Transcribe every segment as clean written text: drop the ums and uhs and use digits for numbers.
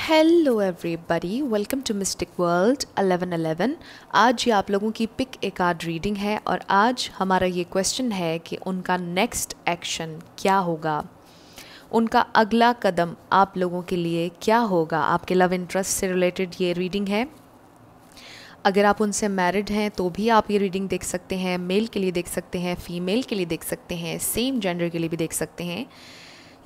Hello everybody, welcome to mystic world 1111। आज ये आप लोगों की पिक ए कार्ड रीडिंग है और आज हमारा ये क्वेश्चन है कि उनका नेक्स्ट एक्शन क्या होगा, उनका अगला कदम आप लोगों के लिए क्या होगा। आपके लव इंटरेस्ट से रिलेटेड ये रीडिंग है। अगर आप उनसे मैरिड हैं तो भी आप ये रीडिंग देख सकते हैं। मेल के लिए देख सकते हैं, फीमेल के लिए देख सकते हैं, सेम जेंडर के लिए भी देख सकते हैं।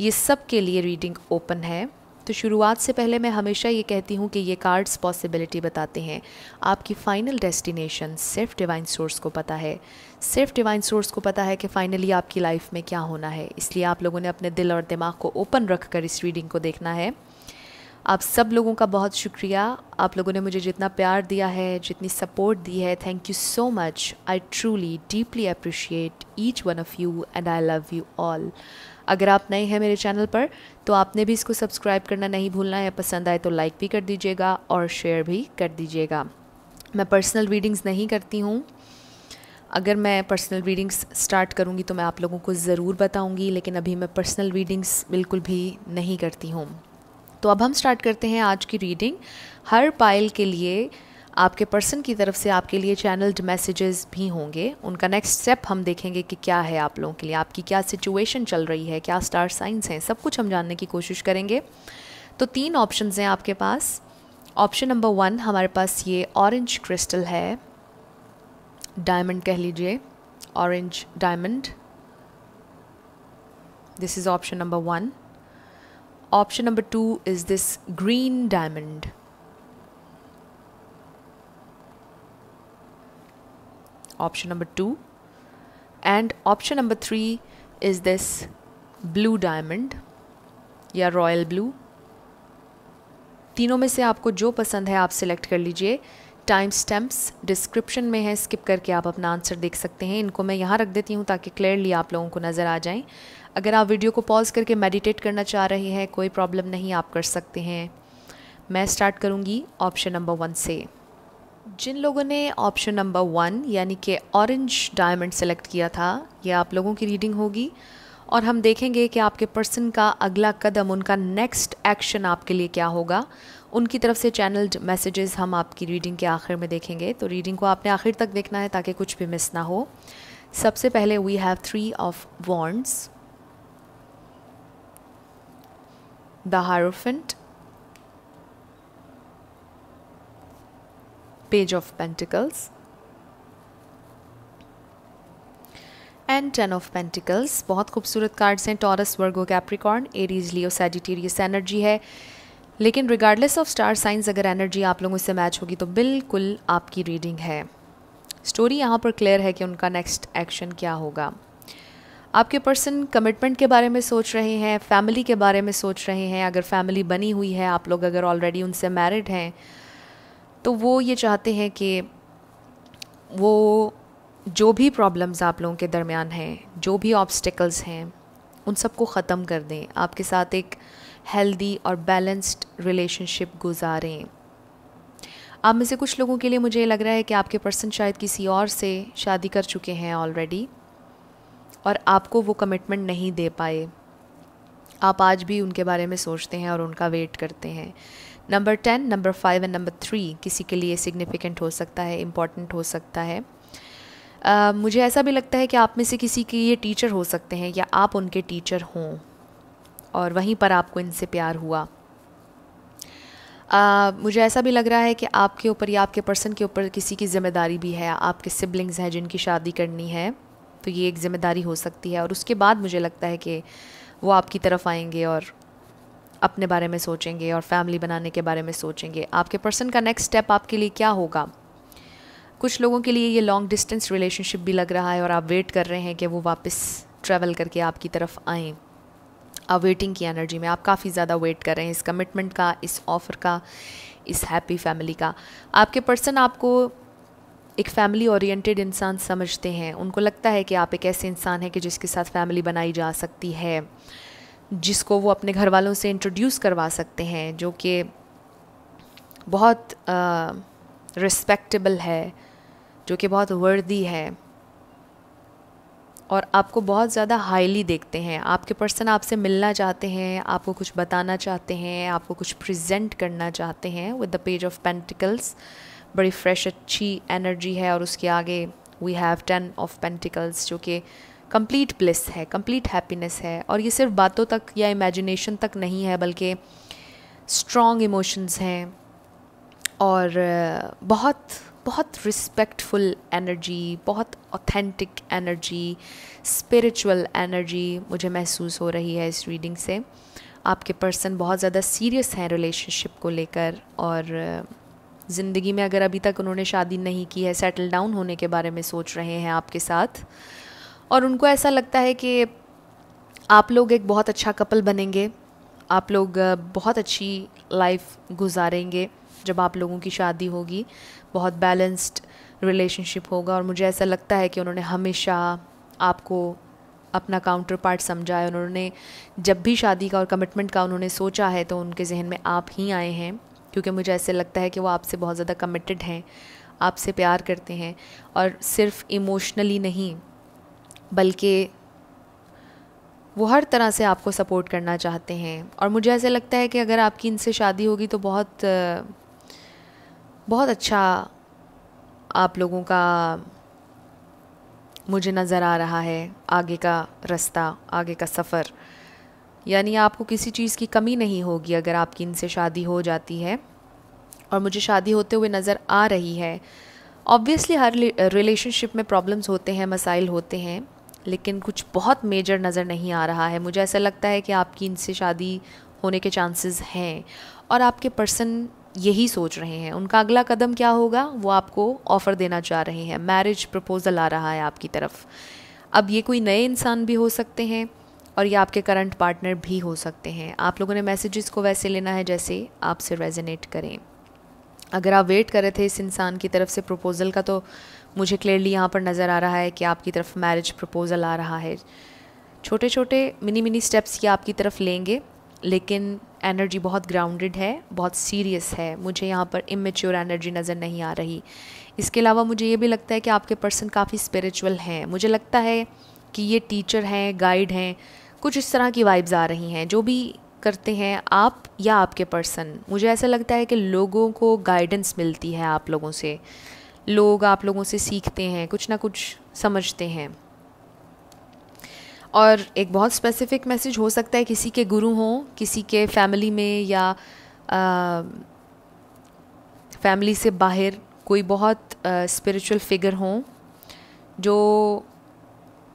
ये सब के लिए रीडिंग ओपन है। तो शुरुआत से पहले मैं हमेशा ये कहती हूँ कि ये कार्ड्स पॉसिबिलिटी बताते हैं। आपकी फ़ाइनल डेस्टिनेशन सिर्फ डिवाइन सोर्स को पता है। सिर्फ डिवाइन सोर्स को पता है कि फ़ाइनली आपकी लाइफ में क्या होना है। इसलिए आप लोगों ने अपने दिल और दिमाग को ओपन रख कर इस रीडिंग को देखना है। आप सब लोगों का बहुत शुक्रिया। आप लोगों ने मुझे जितना प्यार दिया है, जितनी सपोर्ट दी है, thank you so much. I truly deeply appreciate each one of you and I love you all. अगर आप नए हैं मेरे चैनल पर तो आपने भी इसको सब्सक्राइब करना नहीं भूलना है। पसंद आए तो लाइक भी कर दीजिएगा और शेयर भी कर दीजिएगा। मैं पर्सनल रीडिंग्स नहीं करती हूँ। अगर मैं पर्सनल रीडिंग्स स्टार्ट करूँगी तो मैं आप लोगों को ज़रूर बताऊँगी, लेकिन अभी मैं पर्सनल रीडिंग्स बिल्कुल भी नहीं करती हूँ। तो अब हम स्टार्ट करते हैं आज की रीडिंग। हर पाइल के लिए आपके पर्सन की तरफ से आपके लिए चैनल्ड मैसेजेस भी होंगे। उनका नेक्स्ट स्टेप हम देखेंगे कि क्या है आप लोगों के लिए, आपकी क्या सिचुएशन चल रही है, क्या स्टार साइंस हैं, सब कुछ हम जानने की कोशिश करेंगे। तो 3 ऑप्शंस हैं आपके पास। ऑप्शन नंबर 1 हमारे पास ये ऑरेंज क्रिस्टल है, डायमंड कह लीजिए, orange diamond. This is option number 1। Option number 2 is this green diamond. Option number 2 and option number 3 is this blue diamond या रॉयल ब्लू। तीनों में से आपको जो पसंद है आप सिलेक्ट कर लीजिए। टाइम स्टैम्प्स डिस्क्रिप्शन में है, स्किप करके आप अपना आंसर देख सकते हैं। इनको मैं यहाँ रख देती हूँ ताकि क्लियरली आप लोगों को नज़र आ जाएं। अगर आप वीडियो को पॉज करके मेडिटेट करना चाह रहे हैं, कोई प्रॉब्लम नहीं, आप कर सकते हैं। मैं स्टार्ट करूँगी ऑप्शन नंबर 1 से। जिन लोगों ने ऑप्शन नंबर 1 यानी कि ऑरेंज डायमंड सेलेक्ट किया था, ये आप लोगों की रीडिंग होगी और हम देखेंगे कि आपके पर्सन का अगला कदम, उनका नेक्स्ट एक्शन आपके लिए क्या होगा। उनकी तरफ से चैनल्ड मैसेजेस हम आपकी रीडिंग के आखिर में देखेंगे। तो रीडिंग को आपने आखिर तक देखना है ताकि कुछ भी मिस ना हो। सबसे पहले we have 3 of wands, the hierophant, page of pentacles and 10 of pentacles. बहुत खूबसूरत कार्ड्स हैं। Taurus, Virgo, Capricorn, Aries, Leo, Sagittarius energy है। लेकिन रिगार्डलेस ऑफ स्टार साइंस अगर एनर्जी आप लोगों से मैच होगी तो बिल्कुल आपकी रीडिंग है। स्टोरी यहाँ पर क्लियर है कि उनका नेक्स्ट एक्शन क्या होगा। आपके पर्सन कमिटमेंट के बारे में सोच रहे हैं, फैमिली के बारे में सोच रहे हैं। अगर फैमिली बनी हुई है, आप लोग अगर ऑलरेडी उनसे मैरिड हैं, तो वो ये चाहते हैं कि वो जो भी प्रॉब्लम्स आप लोगों के दरमियान हैं, जो भी ऑब्स्टिकल्स हैं, उन सबको ख़त्म कर दें। आपके साथ एक हेल्दी और बैलेंस्ड रिलेशनशिप गुजारें। आप में से कुछ लोगों के लिए मुझे लग रहा है कि आपके पर्सन शायद किसी और से शादी कर चुके हैं ऑलरेडी और आपको वो कमिटमेंट नहीं दे पाए। आप आज भी उनके बारे में सोचते हैं और उनका वेट करते हैं। नंबर 10, नंबर 5 एंड नंबर 3 किसी के लिए सिग्निफिकेंट हो सकता है, इम्पॉर्टेंट हो सकता है। मुझे ऐसा भी लगता है कि आप में से किसी के ये टीचर हो सकते हैं या आप उनके टीचर हों और वहीं पर आपको इनसे प्यार हुआ। मुझे ऐसा भी लग रहा है कि आपके ऊपर या आपके पर्सन के ऊपर किसी की ज़िम्मेदारी भी है। आपके सिबलिंग्स हैं जिनकी शादी करनी है, तो ये एक ज़िम्मेदारी हो सकती है। और उसके बाद मुझे लगता है कि वो आपकी तरफ आएंगे और अपने बारे में सोचेंगे और फैमिली बनाने के बारे में सोचेंगे। आपके पर्सन का नेक्स्ट स्टेप आपके लिए क्या होगा। कुछ लोगों के लिए ये लॉन्ग डिस्टेंस रिलेशनशिप भी लग रहा है और आप वेट कर रहे हैं कि वो वापस ट्रैवल करके आपकी तरफ आएँ। आप वेटिंग की एनर्जी में, आप काफ़ी ज़्यादा वेट कर रहे हैं इस कमिटमेंट का, इस ऑफ़र का, इस हैप्पी फैमिली का। आपके पर्सन आपको एक फैमिली ओरिएंटेड इंसान समझते हैं। उनको लगता है कि आप एक ऐसे इंसान हैं कि जिसके साथ फैमिली बनाई जा सकती है, जिसको वो अपने घर वालों से इंट्रोड्यूस करवा सकते हैं, जो कि बहुत रिस्पेक्टेबल है, जो कि बहुत वर्दी है। और आपको बहुत ज़्यादा हाईली देखते हैं। आपके पर्सन आपसे मिलना चाहते हैं, आपको कुछ बताना चाहते हैं, आपको कुछ प्रेजेंट करना चाहते हैं with the page of pentacles. बड़ी फ्रेश अच्छी एनर्जी है और उसके आगे वी हैव 10 ऑफ पेंटिकल्स जो कि कंप्लीट ब्लिस है, कंप्लीट हैप्पीनेस है। और ये सिर्फ बातों तक या इमेजिनेशन तक नहीं है, बल्कि स्ट्रॉन्ग इमोशंस हैं और बहुत बहुत रिस्पेक्टफुल एनर्जी, बहुत ऑथेंटिक एनर्जी, स्पिरिचुअल एनर्जी मुझे महसूस हो रही है इस रीडिंग से। आपके पर्सन बहुत ज़्यादा सीरियस हैं रिलेशनशिप को लेकर, और ज़िंदगी में अगर अभी तक उन्होंने शादी नहीं की है, सेटल डाउन होने के बारे में सोच रहे हैं आपके साथ। और उनको ऐसा लगता है कि आप लोग एक बहुत अच्छा कपल बनेंगे, आप लोग बहुत अच्छी लाइफ गुजारेंगे जब आप लोगों की शादी होगी। बहुत बैलेंस्ड रिलेशनशिप होगा और मुझे ऐसा लगता है कि उन्होंने हमेशा आपको अपना काउंटर पार्ट समझा है। उन्होंने जब भी शादी का और कमिटमेंट का उन्होंने सोचा है तो उनके जहन में आप ही आए हैं, क्योंकि मुझे ऐसे लगता है कि वो आपसे बहुत ज़्यादा कमिटेड हैं, आपसे प्यार करते हैं, और सिर्फ इमोशनली नहीं बल्कि वो हर तरह से आपको सपोर्ट करना चाहते हैं। और मुझे ऐसे लगता है कि अगर आपकी इनसे शादी होगी तो बहुत बहुत अच्छा आप लोगों का मुझे नज़र आ रहा है आगे का रास्ता, आगे का सफ़र। यानी आपको किसी चीज़ की कमी नहीं होगी अगर आपकी इनसे शादी हो जाती है, और मुझे शादी होते हुए नज़र आ रही है। ऑब्वियसली हर रिलेशनशिप में प्रॉब्लम्स होते हैं, मसाइल होते हैं, लेकिन कुछ बहुत मेजर नज़र नहीं आ रहा है। मुझे ऐसा लगता है कि आपकी इनसे शादी होने के चांसेस हैं, और आपके पर्सन यही सोच रहे हैं। उनका अगला कदम क्या होगा वो आपको ऑफ़र देना चाह रहे हैं। मैरिज प्रपोज़ल आ रहा है आपकी तरफ। अब ये कोई नए इंसान भी हो सकते हैं और ये आपके करंट पार्टनर भी हो सकते हैं। आप लोगों ने मैसेजेस को वैसे लेना है जैसे आपसे रेजोनेट करें। अगर आप वेट कर रहे थे इस इंसान की तरफ से प्रपोज़ल का, तो मुझे क्लियरली यहाँ पर नज़र आ रहा है कि आपकी तरफ मैरिज प्रपोज़ल आ रहा है। छोटे छोटे मिनी स्टेप्स ये आपकी तरफ लेंगे, लेकिन एनर्जी बहुत ग्राउंडेड है, बहुत सीरियस है। मुझे यहाँ पर इमेच्योर एनर्जी नज़र नहीं आ रही। इसके अलावा मुझे ये भी लगता है कि आपके पर्सन काफ़ी स्पिरिचुअल हैं। मुझे लगता है कि ये टीचर हैं, गाइड हैं, कुछ इस तरह की वाइब्स आ रही हैं। जो भी करते हैं आप या आपके पर्सन, मुझे ऐसा लगता है कि लोगों को गाइडेंस मिलती है आप लोगों से, लोग आप लोगों से सीखते हैं, कुछ ना कुछ समझते हैं। और एक बहुत स्पेसिफिक मैसेज हो सकता है किसी के गुरु हों, किसी के फैमिली में, या फैमिली से बाहर कोई बहुत स्पिरिचुअल फिगर हों जो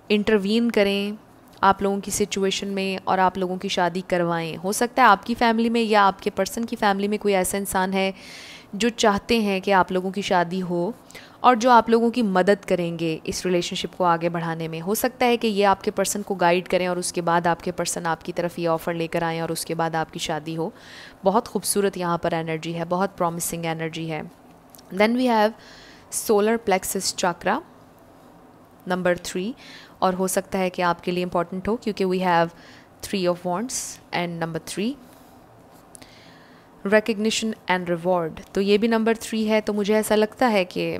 इंटरवीन करें आप लोगों की सिचुएशन में और आप लोगों की शादी करवाएं। हो सकता है आपकी फ़ैमिली में या आपके पर्सन की फ़ैमिली में कोई ऐसा इंसान है जो चाहते हैं कि आप लोगों की शादी हो और जो आप लोगों की मदद करेंगे इस रिलेशनशिप को आगे बढ़ाने में। हो सकता है कि ये आपके पर्सन को गाइड करें और उसके बाद आपके पर्सन आपकी तरफ ये ऑफ़र लेकर आएँ और उसके बाद आपकी शादी हो। बहुत खूबसूरत यहाँ पर एनर्जी है, बहुत प्रॉमिसिंग एनर्जी है। Then we have solar plexus chakra number 3, और हो सकता है कि आपके लिए इम्पॉर्टेंट हो क्योंकि we have 3 of wands and number 3 recognition and reward. तो ये भी नंबर 3 है। तो मुझे ऐसा लगता है कि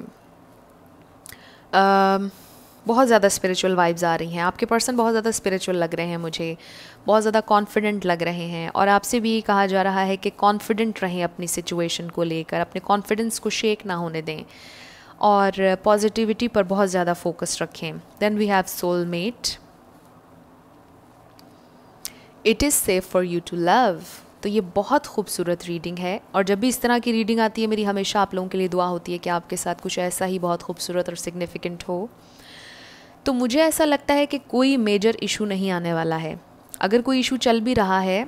बहुत ज़्यादा स्पिरिचुअल वाइब्स आ रही हैं। आपके पर्सन बहुत ज़्यादा स्पिरिचुअल लग रहे हैं मुझे, बहुत ज़्यादा कॉन्फिडेंट लग रहे हैं, और आपसे भी कहा जा रहा है कि कॉन्फिडेंट रहें अपनी सिचुएशन को लेकर, अपने कॉन्फिडेंस को शेक ना होने दें और पॉजिटिविटी पर बहुत ज़्यादा फोकस रखें। Then we have soulmate, it is safe for you to love. तो ये बहुत खूबसूरत रीडिंग है, और जब भी इस तरह की रीडिंग आती है मेरी हमेशा आप लोगों के लिए दुआ होती है कि आपके साथ कुछ ऐसा ही बहुत खूबसूरत और सिग्निफिकेंट हो। तो मुझे ऐसा लगता है कि कोई मेजर इशू नहीं आने वाला है। अगर कोई इशू चल भी रहा है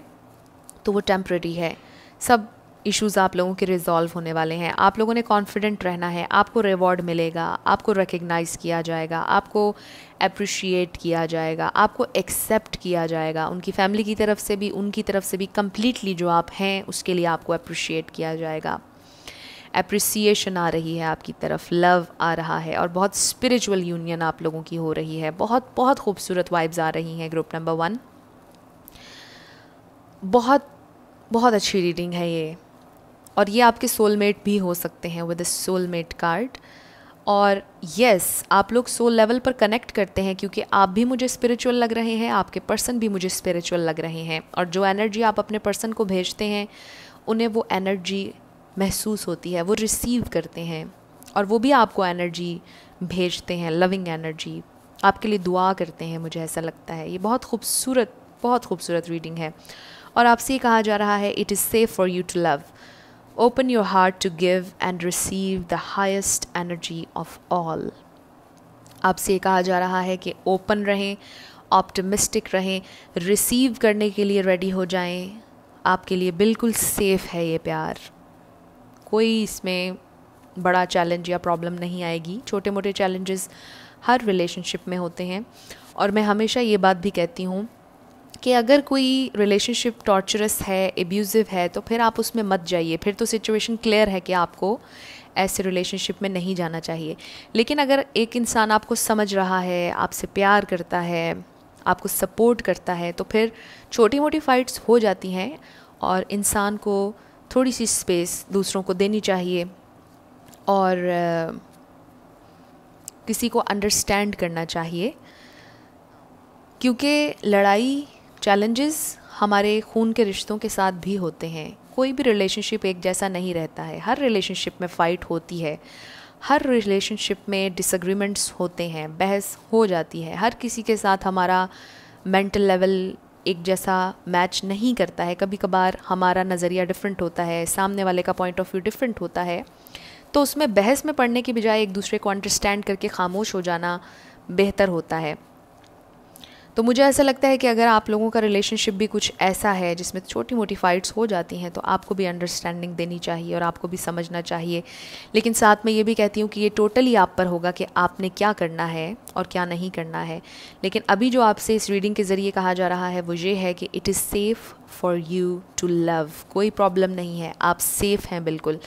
तो वो टेम्प्रेरी है। सब इश्यूज़ आप लोगों के रिजॉल्व होने वाले हैं। आप लोगों ने कॉन्फिडेंट रहना है, आपको रिवॉर्ड मिलेगा, आपको रिकग्नाइज़ किया जाएगा, आपको अप्रिशिएट किया जाएगा, आपको एक्सेप्ट किया जाएगा। उनकी फैमिली की तरफ से भी, उनकी तरफ से भी कम्प्लीटली जो आप हैं उसके लिए आपको अप्रिशिएट किया जाएगा। अप्रिसिएशन आ रही है आपकी तरफ, लव आ रहा है, और बहुत स्पिरिचुअल यूनियन आप लोगों की हो रही है। बहुत बहुत खूबसूरत वाइब्स आ रही हैं ग्रुप नंबर 1। बहुत बहुत अच्छी रीडिंग है ये, और ये आपके सोलमेट भी हो सकते हैं विद द सोलमेट कार्ड। और यस, आप लोग सोल लेवल पर कनेक्ट करते हैं क्योंकि आप भी मुझे स्पिरिचुअल लग रहे हैं, आपके पर्सन भी मुझे स्पिरिचुअल लग रहे हैं, और जो एनर्जी आप अपने पर्सन को भेजते हैं उन्हें वो एनर्जी महसूस होती है, वो रिसीव करते हैं और वो भी आपको एनर्जी भेजते हैं, लविंग एनर्जी, आपके लिए दुआ करते हैं। मुझे ऐसा लगता है ये बहुत खूबसूरत रीडिंग है। और आपसे ये कहा जा रहा है, it is safe for you to love, open your heart to give and receive the highest energy of all. आपसे ये कहा जा रहा है कि ओपन रहें, ऑप्टिमिस्टिक रहें, रिसीव करने के लिए रेडी हो जाएं। आपके लिए बिल्कुल सेफ़ है ये प्यार, कोई इसमें बड़ा चैलेंज या प्रॉब्लम नहीं आएगी। छोटे मोटे चैलेंजेस हर रिलेशनशिप में होते हैं, और मैं हमेशा ये बात भी कहती हूँ कि अगर कोई रिलेशनशिप टॉर्चरस है, एब्यूज़िव है, तो फिर आप उसमें मत जाइए, फिर तो सिचुएशन क्लियर है कि आपको ऐसे रिलेशनशिप में नहीं जाना चाहिए। लेकिन अगर एक इंसान आपको समझ रहा है, आपसे प्यार करता है, आपको सपोर्ट करता है, तो फिर छोटी मोटी फाइट्स हो जाती हैं और इंसान को थोड़ी सी स्पेस दूसरों को देनी चाहिए और किसी को अंडरस्टैंड करना चाहिए, क्योंकि लड़ाई, चैलेंजेस हमारे खून के रिश्तों के साथ भी होते हैं। कोई भी रिलेशनशिप एक जैसा नहीं रहता है, हर रिलेशनशिप में फ़ाइट होती है, हर रिलेशनशिप में डिसएग्रीमेंट्स होते हैं, बहस हो जाती है, हर किसी के साथ हमारा मेंटल लेवल एक जैसा मैच नहीं करता है, कभी कभार हमारा नज़रिया डिफरेंट होता है, सामने वाले का पॉइंट ऑफ व्यू डिफरेंट होता है, तो उसमें बहस में पड़ने की बजाय एक दूसरे को अंडरस्टैंड करके खामोश हो जाना बेहतर होता है। तो मुझे ऐसा लगता है कि अगर आप लोगों का रिलेशनशिप भी कुछ ऐसा है जिसमें छोटी मोटी फाइट्स हो जाती हैं, तो आपको भी अंडरस्टैंडिंग देनी चाहिए और आपको भी समझना चाहिए। लेकिन साथ में ये भी कहती हूँ कि ये टोटली आप पर होगा कि आपने क्या करना है और क्या नहीं करना है। लेकिन अभी जो आपसे इस रीडिंग के ज़रिए कहा जा रहा है वो ये है कि it is safe for you to love. कोई प्रॉब्लम नहीं है, आप सेफ़ हैं, बिल्कुल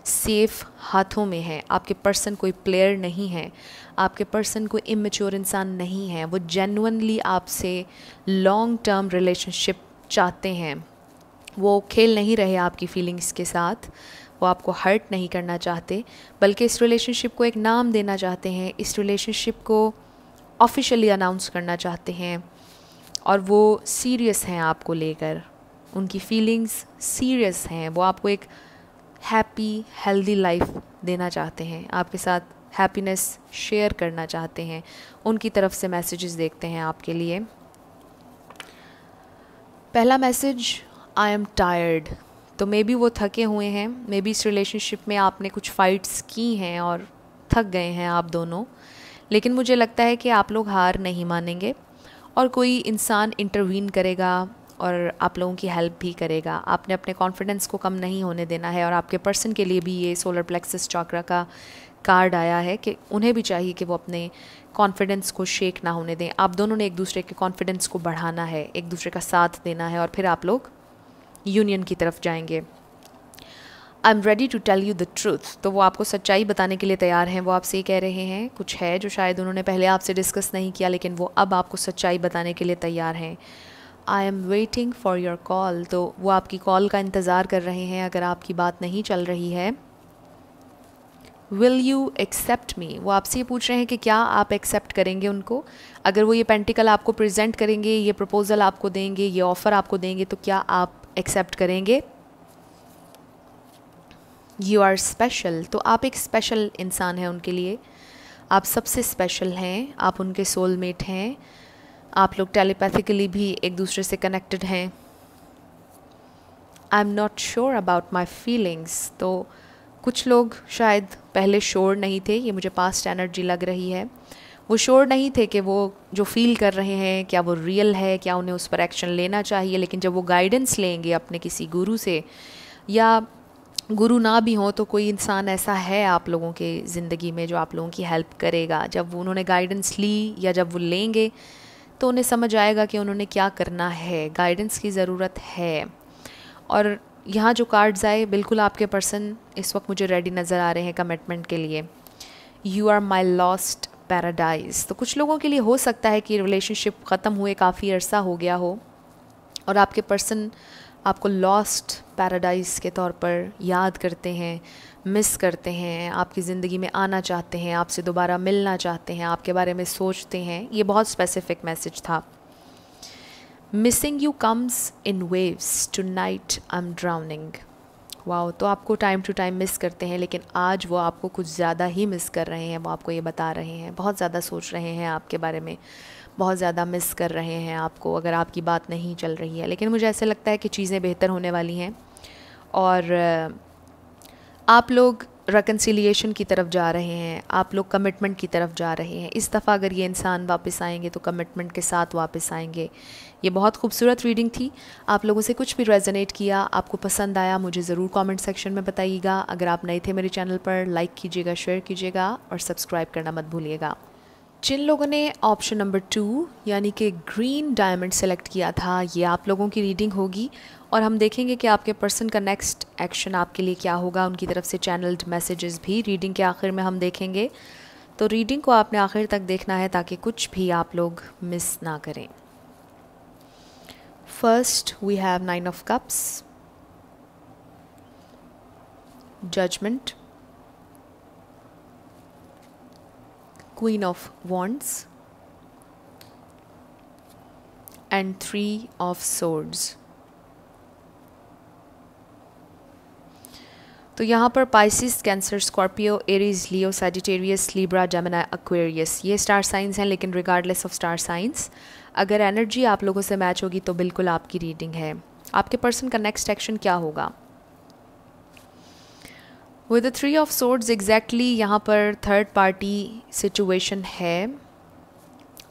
सेफ़ हाथों में है। आपके पर्सन कोई प्लेयर नहीं है, आपके पर्सन कोई इमेच्योर इंसान नहीं है, वो जेन्युइनली आपसे लॉन्ग टर्म रिलेशनशिप चाहते हैं। वो खेल नहीं रहे आपकी फीलिंग्स के साथ, वो आपको हर्ट नहीं करना चाहते, बल्कि इस रिलेशनशिप को एक नाम देना चाहते हैं, इस रिलेशनशिप को ऑफिशियली अनाउंस करना चाहते हैं, और वो सीरियस हैं आपको लेकर, उनकी फीलिंग्स सीरियस हैं। वो आपको एक हैप्पी हेल्दी लाइफ देना चाहते हैं, आपके साथ हैप्पीनेस शेयर करना चाहते हैं। उनकी तरफ से मैसेजेस देखते हैं आपके लिए। पहला मैसेज, आई एम टायर्ड। तो मे बी वो थके हुए हैं, मे बी इस रिलेशनशिप में आपने कुछ फ़ाइट्स की हैं और थक गए हैं आप दोनों, लेकिन मुझे लगता है कि आप लोग हार नहीं मानेंगे और कोई इंसान इंटरवीन करेगा और आप लोगों की हेल्प भी करेगा। आपने अपने कॉन्फिडेंस को कम नहीं होने देना है, और आपके पर्सन के लिए भी ये सोलर प्लेक्सस चक्रा का कार्ड आया है कि उन्हें भी चाहिए कि वो अपने कॉन्फिडेंस को शेक ना होने दें। आप दोनों ने एक दूसरे के कॉन्फिडेंस को बढ़ाना है, एक दूसरे का साथ देना है, और फिर आप लोग यूनियन की तरफ जाएंगे। I am ready to tell you the truth. तो वो आपको सच्चाई बताने के लिए तैयार हैं। वो आपसे ये कह रहे हैं, कुछ है जो शायद उन्होंने पहले आपसे डिस्कस नहीं किया, लेकिन वो अब आपको सच्चाई बताने के लिए तैयार हैं। I am waiting for your call. तो वो आपकी कॉल का इंतज़ार कर रहे हैं अगर आपकी बात नहीं चल रही है। विल यू एक्सेप्ट मी। वो आपसे ये पूछ रहे हैं कि क्या आप एक्सेप्ट करेंगे उनको। अगर वो ये पेंटिकल आपको प्रेजेंट करेंगे, ये प्रपोज़ल आपको देंगे, ये ऑफ़र आपको देंगे, तो क्या आप एक्सेप्ट करेंगे। You are special. तो आप एक स्पेशल इंसान हैं उनके लिए, आप सबसे स्पेशल हैं, आप उनके सोलमेट हैं, आप लोग टेलीपैथिकली भी एक दूसरे से कनेक्टेड हैं। I am not sure about my feelings. तो कुछ लोग शायद पहले श्योर नहीं थे, ये मुझे पास्ट एनर्जी लग रही है। वो श्योर नहीं थे कि वो जो फील कर रहे हैं क्या वो रियल है, क्या उन्हें उस पर एक्शन लेना चाहिए। लेकिन जब वो गाइडेंस लेंगे अपने किसी गुरु से, या गुरु ना भी हो तो कोई इंसान ऐसा है आप लोगों के ज़िंदगी में जो आप लोगों की हेल्प करेगा, जब वो उन्होंने गाइडेंस ली या जब वो लेंगे तो उन्हें समझ आएगा कि उन्होंने क्या करना है। गाइडेंस की ज़रूरत है। और यहाँ जो कार्ड्स आए, बिल्कुल आपके पर्सन इस वक्त मुझे रेडी नज़र आ रहे हैं कमिटमेंट के लिए। You are my lost paradise. तो कुछ लोगों के लिए हो सकता है कि रिलेशनशिप ख़त्म हुए काफ़ी अरसा हो गया हो और आपके पर्सन आपको लॉस्ट पैराडाइज के तौर पर याद करते हैं, मिस करते हैं, आपकी ज़िंदगी में आना चाहते हैं, आपसे दोबारा मिलना चाहते हैं, आपके बारे में सोचते हैं। ये बहुत स्पेसिफिक मैसेज था। Missing you comes in waves, tonight I am drowning. Wow, तो आपको टाइम टू टाइम मिस करते हैं, लेकिन आज वो आपको कुछ ज़्यादा ही मिस कर रहे हैं। वो आपको ये बता रहे हैं, बहुत ज़्यादा सोच रहे हैं आपके बारे में, बहुत ज़्यादा मिस कर रहे हैं आपको, अगर आपकी बात नहीं चल रही है। लेकिन मुझे ऐसा लगता है कि चीज़ें बेहतर होने वाली हैं और आप लोग रिकन्सिलिएशन की तरफ जा रहे हैं, आप लोग कमिटमेंट की तरफ जा रहे हैं। इस दफ़ा अगर ये इंसान वापस आएंगे तो कमिटमेंट के साथ वापस आएंगे। ये बहुत खूबसूरत रीडिंग थी। आप लोगों से कुछ भी रेजोनेट किया, आपको पसंद आया, मुझे ज़रूर कमेंट सेक्शन में बताइएगा। अगर आप नए थे मेरे चैनल पर, लाइक कीजिएगा, शेयर कीजिएगा और सब्सक्राइब करना मत भूलिएगा। जिन लोगों ने ऑप्शन नंबर 2 यानी कि ग्रीन डायमंड सेलेक्ट किया था, ये आप लोगों की रीडिंग होगी और हम देखेंगे कि आपके पर्सन का नेक्स्ट एक्शन आपके लिए क्या होगा। उनकी तरफ से चैनल्ड मैसेजेस भी रीडिंग के आखिर में हम देखेंगे। तो रीडिंग को आपने आखिर तक देखना है ताकि कुछ भी आप लोग मिस ना करें। First we have 9 of cups, judgement, Queen of Wands and 3 of Swords। तो यहाँ पर Pisces, cancer, Scorpio, Aries, Leo, Sagittarius, Libra, Gemini, Aquarius, ये स्टार साइंस हैं। लेकिन रिगार्डलेस ऑफ स्टार साइंस, अगर एनर्जी आप लोगों से मैच होगी तो बिल्कुल आपकी रीडिंग है। आपके पर्सन का नेक्स्ट एक्शन क्या होगा? With the 3 of swords exactly यहाँ पर थर्ड पार्टी सिचुएशन है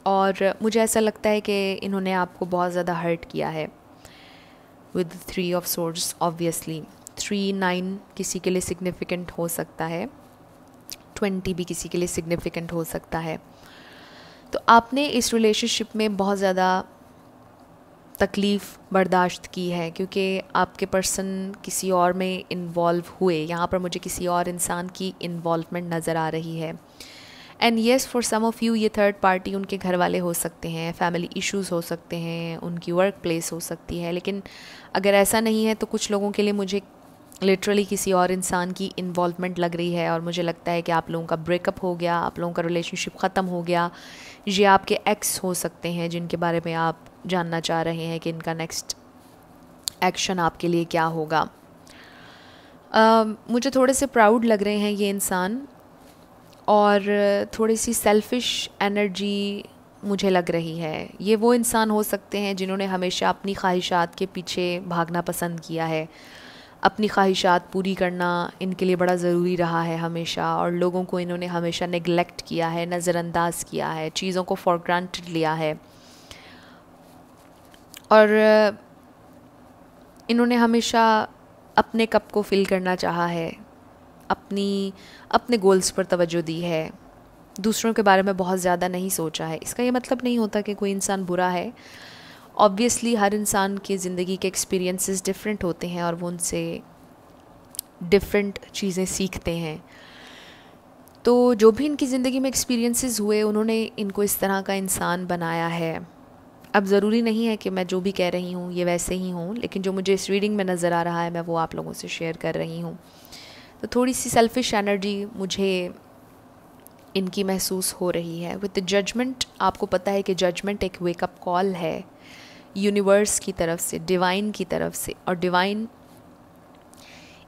और मुझे ऐसा लगता है कि इन्होंने आपको बहुत ज़्यादा हर्ट किया है। विद 3 ऑफ सोर्ड्स ऑब्वियसली 3, 9 किसी के लिए सिग्निफिकेंट हो सकता है, 20 भी किसी के लिए सिग्निफिकेंट हो सकता है। तो आपने इस रिलेशनशिप में बहुत ज़्यादा तकलीफ़ बर्दाश्त की है क्योंकि आपके पर्सन किसी और में इन्वॉल्व हुए। यहाँ पर मुझे किसी और इंसान की इन्वॉल्वमेंट नज़र आ रही है। And yes, for some of you ये थर्ड पार्टी उनके घर वाले हो सकते हैं, फैमिली इश्यूज़ हो सकते हैं, उनकी वर्क प्लेस हो सकती है। लेकिन अगर ऐसा नहीं है तो कुछ लोगों के लिए मुझे लिटरली किसी और इंसान की इन्वॉल्वमेंट लग रही है और मुझे लगता है कि आप लोगों का ब्रेकअप हो गया, आप लोगों का रिलेशनशिप ख़त्म हो गया। ये आपके एक्स हो सकते हैं जिनके बारे में आप जानना चाह रहे हैं कि इनका नेक्स्ट एक्शन आपके लिए क्या होगा। मुझे थोड़े से प्राउड लग रहे हैं ये इंसान और थोड़ी सी सेल्फिश एनर्जी मुझे लग रही है। ये वो इंसान हो सकते हैं जिन्होंने हमेशा अपनी ख्वाहिशात के पीछे भागना पसंद किया है। अपनी ख्वाहिशात पूरी करना इनके लिए बड़ा ज़रूरी रहा है हमेशा और लोगों को इन्होंने हमेशा नेगलेक्ट किया है, नज़रअंदाज किया है, चीज़ों को फॉर ग्रांटेड लिया है और इन्होंने हमेशा अपने कप को फिल करना चाहा है, अपने गोल्स पर तवज्जो दी है, दूसरों के बारे में बहुत ज़्यादा नहीं सोचा है। इसका ये मतलब नहीं होता कि कोई इंसान बुरा है। ऑब्वियसली हर इंसान की ज़िंदगी के एक्सपीरियंसेस डिफरेंट होते हैं और वो उनसे डिफरेंट चीज़ें सीखते हैं। तो जो भी इनकी ज़िंदगी में एक्सपीरियंसेस हुए उन्होंने इनको इस तरह का इंसान बनाया है। अब ज़रूरी नहीं है कि मैं जो भी कह रही हूँ ये वैसे ही हूँ, लेकिन जो मुझे इस रीडिंग में नज़र आ रहा है मैं वो आप लोगों से शेयर कर रही हूँ। तो थोड़ी सी सेल्फिश एनर्जी मुझे इनकी महसूस हो रही है। विद द जजमेंट, आपको पता है कि जजमेंट एक वेकअप कॉल है यूनिवर्स की तरफ से, डिवाइन की तरफ से, और डिवाइन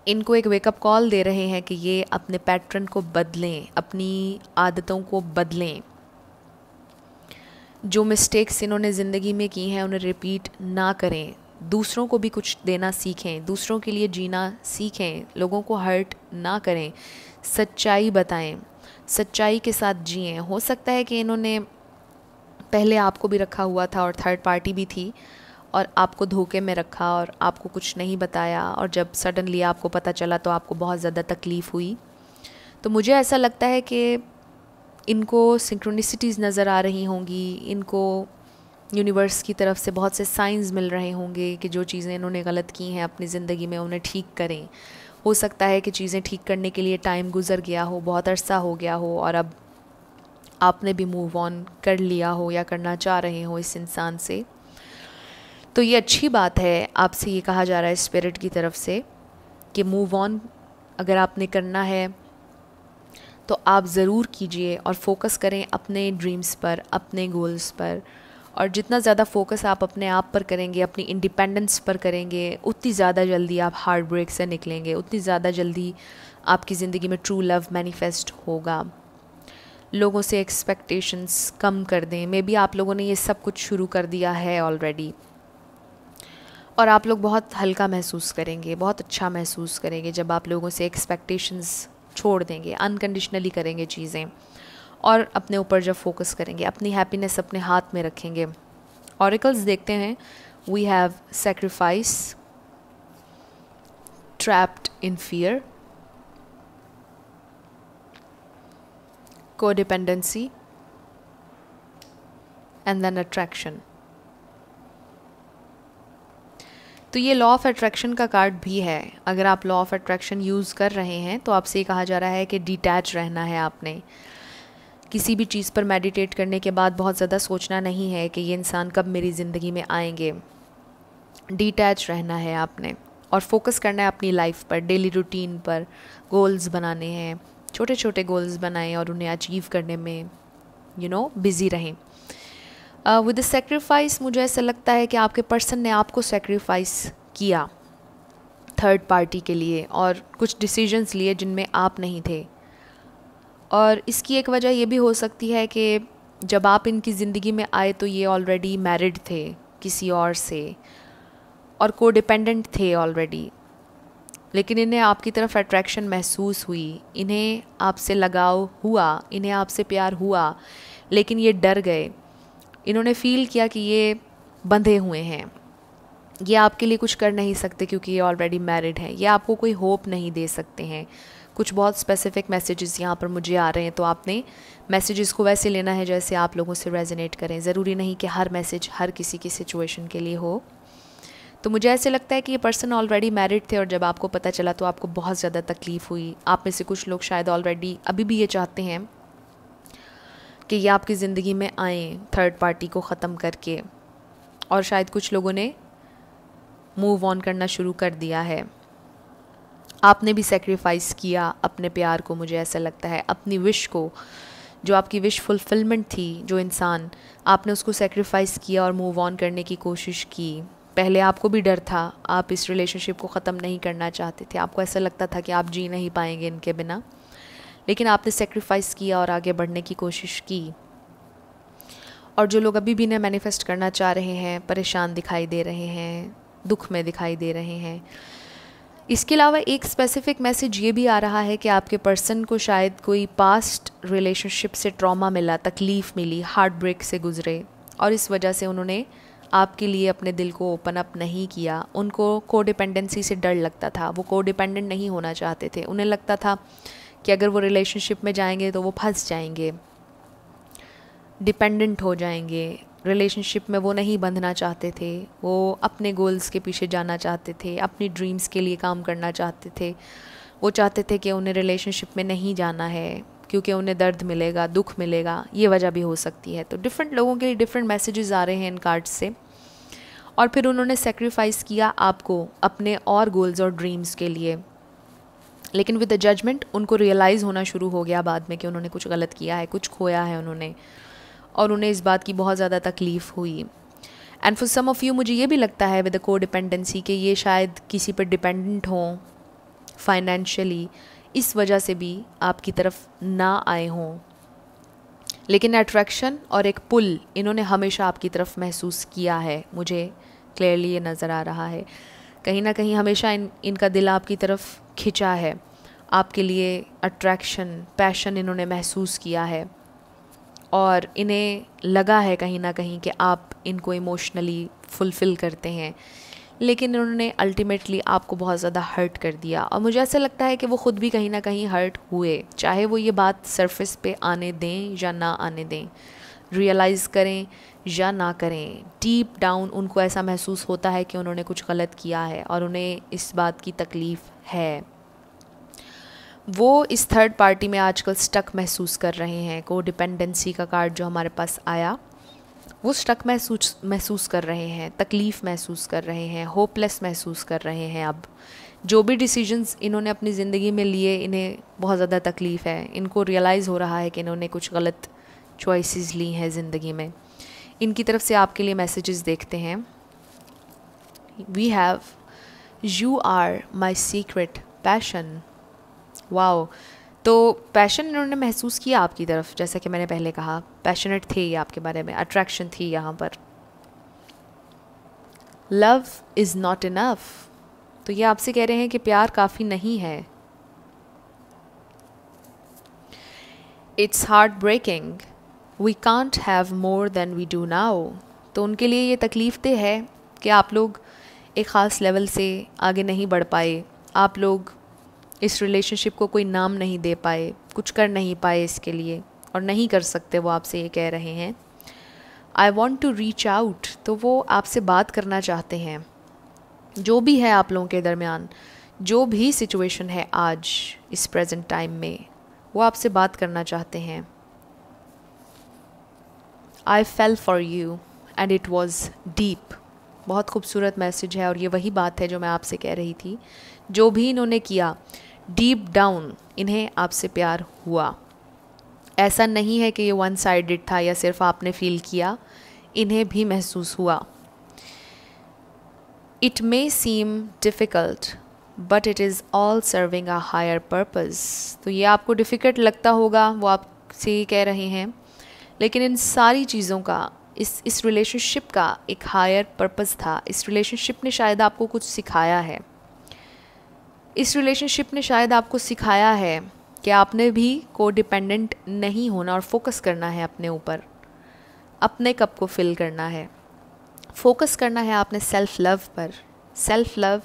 इनको एक वेकअप कॉल दे रहे हैं कि ये अपने पैटर्न को बदलें, अपनी आदतों को बदलें। जो मिस्टेक्स इन्होंने ज़िंदगी में की हैं उन्हें रिपीट ना करें, दूसरों को भी कुछ देना सीखें, दूसरों के लिए जीना सीखें, लोगों को हर्ट ना करें, सच्चाई बताएं, सच्चाई के साथ जिएं। हो सकता है कि इन्होंने पहले आपको भी रखा हुआ था और थर्ड पार्टी भी थी और आपको धोखे में रखा और आपको कुछ नहीं बताया और जब सडनली आपको पता चला तो आपको बहुत ज़्यादा तकलीफ़ हुई। तो मुझे ऐसा लगता है कि इनको सिंक्रोनिसिटीज़ नज़र आ रही होंगी, इनको यूनिवर्स की तरफ से बहुत से साइंस मिल रहे होंगे कि जो चीज़ें इन्होंने गलत की हैं अपनी ज़िंदगी में उन्हें ठीक करें। हो सकता है कि चीज़ें ठीक करने के लिए टाइम गुज़र गया हो, बहुत अरसा हो गया हो और अब आपने भी मूव ऑन कर लिया हो या करना चाह रहे हो इस इंसान से। तो ये अच्छी बात है, आपसे ये कहा जा रहा है स्पिरिट की तरफ से कि मूव ऑन अगर आपने करना है तो आप ज़रूर कीजिए और फोकस करें अपने ड्रीम्स पर, अपने गोल्स पर। और जितना ज़्यादा फोकस आप अपने आप पर करेंगे, अपनी इंडिपेंडेंस पर करेंगे, उतनी ज़्यादा जल्दी आप हार्ट ब्रेक से निकलेंगे, उतनी ज़्यादा जल्दी आपकी ज़िंदगी में ट्रू लव मैनिफेस्ट होगा। लोगों से एक्सपेक्टेशंस कम कर दें। मे बी आप लोगों ने ये सब कुछ शुरू कर दिया है ऑलरेडी, और आप लोग बहुत हल्का महसूस करेंगे, बहुत अच्छा महसूस करेंगे जब आप लोगों से एक्सपेक्टेशंस छोड़ देंगे, अनकंडीशनली करेंगे चीज़ें, और अपने ऊपर जब फोकस करेंगे, अपनी हैप्पीनेस अपने हाथ में रखेंगे। ऑरिकल्स देखते हैं, we have sacrifice, trapped in fear, codependency and then attraction. तो ये लॉ ऑफ अट्रैक्शन का कार्ड भी है। अगर आप लॉ ऑफ अट्रैक्शन यूज़ कर रहे हैं तो आपसे ये कहा जा रहा है कि डिटैच रहना है आपने। किसी भी चीज़ पर मेडिटेट करने के बाद बहुत ज़्यादा सोचना नहीं है कि ये इंसान कब मेरी ज़िंदगी में आएंगे। डिटैच रहना है आपने और फोकस करना है अपनी लाइफ पर, डेली रूटीन पर। गोल्स बनाने हैं, छोटे छोटे गोल्स बनाएं और उन्हें अचीव करने में बिज़ी रहें। विद द सेक्रीफाइस, मुझे ऐसा लगता है कि आपके पर्सन ने आपको सेक्रीफाइस किया थर्ड पार्टी के लिए, और कुछ डिसीजंस लिए जिनमें आप नहीं थे। और इसकी एक वजह ये भी हो सकती है कि जब आप इनकी ज़िंदगी में आए तो ये ऑलरेडी मैरिड थे किसी और से, और कोडिपेंडेंट थे ऑलरेडी, लेकिन इन्हें आपकी तरफ अट्रैक्शन महसूस हुई, इन्हें आपसे लगाव हुआ, इन्हें आपसे प्यार हुआ, लेकिन ये डर गए। इन्होंने फ़ील किया कि ये बंधे हुए हैं, ये आपके लिए कुछ कर नहीं सकते क्योंकि ये ऑलरेडी मैरिड है, ये आपको कोई होप नहीं दे सकते हैं। कुछ बहुत स्पेसिफिक मैसेजेस यहाँ पर मुझे आ रहे हैं, तो आपने मैसेजेस को वैसे लेना है जैसे आप लोगों से रेजोनेट करें। ज़रूरी नहीं कि हर मैसेज हर किसी की सिचुएशन के लिए हो। तो मुझे ऐसे लगता है कि ये पर्सन ऑलरेडी मैरिड थे, और जब आपको पता चला तो आपको बहुत ज़्यादा तकलीफ़ हुई। आप में से कुछ लोग शायद ऑलरेडी अभी भी ये चाहते हैं कि ये आपकी ज़िंदगी में आएँ थर्ड पार्टी को ख़त्म करके, और शायद कुछ लोगों ने मूव ऑन करना शुरू कर दिया है। आपने भी सेक्रीफाइस किया अपने प्यार को, मुझे ऐसा लगता है, अपनी विश को, जो आपकी विश फुलफिलमेंट थी, जो इंसान, आपने उसको सेक्रीफाइस किया और मूव ऑन करने की कोशिश की। पहले आपको भी डर था, आप इस रिलेशनशिप को ख़त्म नहीं करना चाहते थे, आपको ऐसा लगता था कि आप जी नहीं पाएंगे इनके बिना, लेकिन आपने सेक्रीफाइस किया और आगे बढ़ने की कोशिश की। और जो लोग अभी भी इन्हें मैनिफेस्ट करना चाह रहे हैं, परेशान दिखाई दे रहे हैं, दुख में दिखाई दे रहे हैं। इसके अलावा एक स्पेसिफिक मैसेज ये भी आ रहा है कि आपके पर्सन को शायद कोई पास्ट रिलेशनशिप से ट्रॉमा मिला, तकलीफ़ मिली, हार्ट ब्रेक से गुजरे, और इस वजह से उन्होंने आपके लिए अपने दिल को ओपन अप नहीं किया। उनको कोडिपेंडेंसी से डर लगता था, वो कोडिपेंडेंट नहीं होना चाहते थे। उन्हें लगता था कि अगर वो रिलेशनशिप में जाएंगे तो वो फंस जाएंगे, डिपेंडेंट हो जाएंगे। रिलेशनशिप में वो नहीं बंधना चाहते थे, वो अपने गोल्स के पीछे जाना चाहते थे, अपनी ड्रीम्स के लिए काम करना चाहते थे। वो चाहते थे कि उन्हें रिलेशनशिप में नहीं जाना है क्योंकि उन्हें दर्द मिलेगा, दुख मिलेगा, ये वजह भी हो सकती है। तो डिफरेंट लोगों के लिए डिफरेंट मैसेजेस आ रहे हैं इन कार्ड्स से। और फिर उन्होंने सेक्रीफाइस किया आपको अपने और गोल्स और ड्रीम्स के लिए, लेकिन विद द जजमेंट उनको रियलाइज़ होना शुरू हो गया बाद में कि उन्होंने कुछ गलत किया है, कुछ खोया है उन्होंने, और उन्हें इस बात की बहुत ज़्यादा तकलीफ़ हुई। And for some of you, मुझे ये भी लगता है विद द कोडिपेंडेंसी कि ये शायद किसी पर डिपेंडेंट हों फाइनेंशियली, इस वजह से भी आपकी तरफ ना आए हों। लेकिन अट्रैक्शन और एक पुल इन्होंने हमेशा आपकी तरफ महसूस किया है, मुझे क्लियरली ये नज़र आ रहा है। कहीं ना कहीं हमेशा इनका दिल आपकी तरफ खिंचा है, आपके लिए अट्रैक्शन, पैशन इन्होंने महसूस किया है, और इन्हें लगा है कहीं ना कहीं कि आप इनको इमोशनली फुलफ़िल करते हैं, लेकिन उन्होंने अल्टीमेटली आपको बहुत ज़्यादा हर्ट कर दिया। और मुझे ऐसा लगता है कि वो ख़ुद भी कहीं ना कहीं हर्ट हुए, चाहे वो ये बात सरफेस पे आने दें या ना आने दें, रियलाइज़ करें या ना करें, डीप डाउन उनको ऐसा महसूस होता है कि उन्होंने कुछ गलत किया है और उन्हें इस बात की तकलीफ़ है। वो इस थर्ड पार्टी में आजकल स्टक महसूस कर रहे हैं। कोडिपेंडेंसी का कार्ड जो हमारे पास आया, वो स्टक महसूस कर रहे हैं, तकलीफ़ महसूस कर रहे हैं, होपलेस महसूस कर रहे हैं। अब जो भी डिसीजंस इन्होंने अपनी ज़िंदगी में लिए, इन्हें बहुत ज़्यादा तकलीफ़ है। इनको रियलाइज़ हो रहा है कि इन्होंने कुछ गलत चॉइसेस ली हैं ज़िंदगी में। इनकी तरफ से आपके लिए मैसेजेस देखते हैं। We have you are my secret passion. Wow, तो पैशन इन्होंने महसूस किया आपकी तरफ, जैसा कि मैंने पहले कहा, पैशनेट थे ये आपके बारे में, अट्रैक्शन थी यहाँ पर। लव इज़ नॉट इनफ, तो ये आपसे कह रहे हैं कि प्यार काफ़ी नहीं है। It's heartbreaking, we can't have more than we do now, तो उनके लिए ये तकलीफ़देह है कि आप लोग एक ख़ास लेवल से आगे नहीं बढ़ पाए, आप लोग इस रिलेशनशिप को कोई नाम नहीं दे पाए, कुछ कर नहीं पाए इसके लिए, और नहीं कर सकते। वो आपसे ये कह रहे हैं I want to reach out, तो वो आपसे बात करना चाहते हैं। जो भी है आप लोगों के दरमियान, जो भी सिचुएशन है आज इस प्रेजेंट टाइम में, वो आपसे बात करना चाहते हैं। I fell for you and it was deep, बहुत खूबसूरत मैसेज है, और ये वही बात है जो मैं आपसे कह रही थी। जो भी इन्होंने किया, डीप डाउन इन्हें आपसे प्यार हुआ। ऐसा नहीं है कि ये वन साइडेड था या सिर्फ आपने फील किया, इन्हें भी महसूस हुआ। It may seem difficult but it is all serving a higher purpose, तो ये आपको डिफ़िकल्ट लगता होगा, वो आपसे ये कह रहे हैं, लेकिन इन सारी चीज़ों का, इस रिलेशनशिप का एक हायर पर्पज़ था। इस रिलेशनशिप ने शायद आपको कुछ सिखाया है। इस रिलेशनशिप ने शायद आपको सिखाया है कि आपने भी कोडिपेंडेंट नहीं होना और फोकस करना है अपने ऊपर, अपने कप को फिल करना है, फोकस करना है आपने सेल्फ लव पर। सेल्फ लव